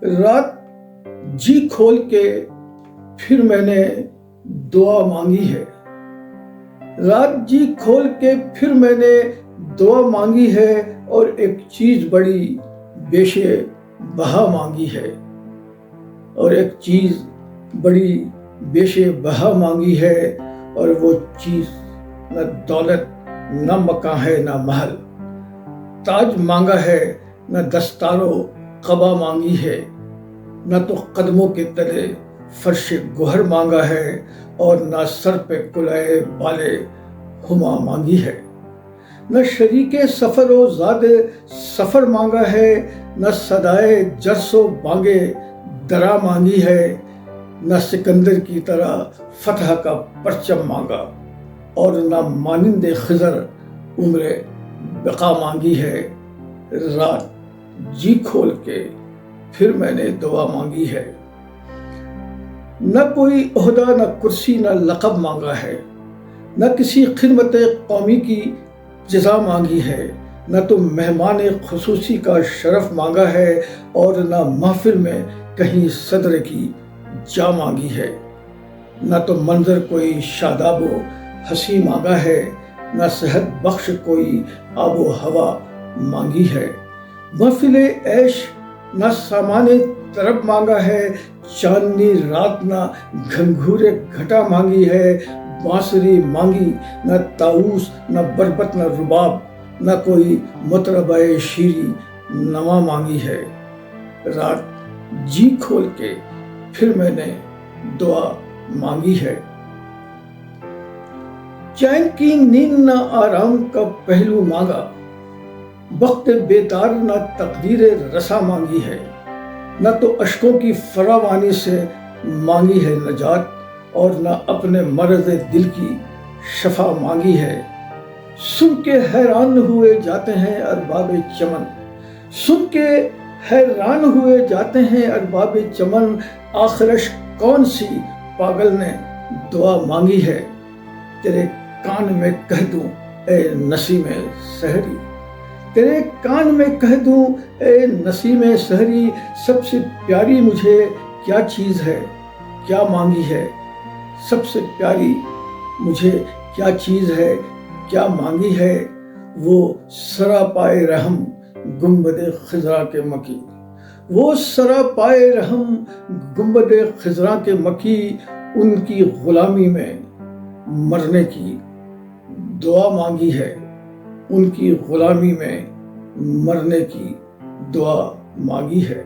رات جی کھول کے پھر میں نے دعا مانگی ہے، رات جی کھول کے پھر میں نے دعا مانگی ہے، اور ایک چیز بڑی بیش بہا مانگی ہے، اور ایک چیز بڑی بیش بہا مانگی ہے، اور وہ چیز نہ دولت نہ مکان ہے نہ محل، تاج مانگا ہے نہ دستار و قبا مانگی ہے، نہ تو قدموں کے تلے فرش گوہر مانگا ہے، اور نہ سر پہ کلائے بالے ہما مانگی ہے، نہ شریک سفر و زاد سفر مانگا ہے، نہ صدائے جرس و بانگے درا مانگی ہے، نہ سکندر کی طرح فتح کا پرچم مانگا، اور نہ مانند خضر عمر بقا مانگی ہے، رات جی کھول کے پھر میں نے دعا مانگی ہے۔ نہ کوئی عہدہ نہ کرسی نہ لقب مانگا ہے، نہ کسی خدمت قومی کی جزا مانگی ہے، نہ تو مہمان خصوصی کا شرف مانگا ہے، اور نہ محفل میں کہیں صدر کی جا مانگی ہے، نہ تو منظر کوئی شاداب و حسین مانگا ہے، نہ صحت بخش کوئی آب و ہوا مانگی ہے، محفل عیش نہ سامان طرب مانگا ہے، چاندنی رات نہ گھنگھورے گھٹا مانگی ہے، بانسری مانگی نہ طاؤس نہ بربط نہ رباب، نہ کوئی مطربہ شیری نوا مانگی ہے، رات جی کھول کے پھر میں نے دعا مانگی ہے۔ چین کی نیند نہ آرام کا پہلو مانگا، وقت بیدار نہ تقدیر رسا مانگی ہے، نہ تو اشکوں کی فراوانی سے مانگی ہے نجات، اور نہ اپنے مرض دل کی شفا مانگی ہے، سن کے حیران ہوئے جاتے ہیں ارباب چمن، سن کے حیران ہوئے جاتے ہیں ارباب چمن، آخرش کون سی پاگل نے دعا مانگی ہے، تیرے کان میں کہہ دوں اے نسیم سحری، تیرے کان میں کہہ دوں اے نسیم سحری، سب سے پیاری مجھے کیا چیز ہے کیا مانگی ہے، سب سے پیاری مجھے کیا چیز ہے کیا مانگی ہے، وہ سراپائے رحم گنبد خضرا کے مکی، وہ سراپائے رحم گنبد خضرا کے مکی، ان کی غلامی میں مرنے کی دعا مانگی ہے، ان کی غلامی میں مرنے کی دعا مانگی ہے۔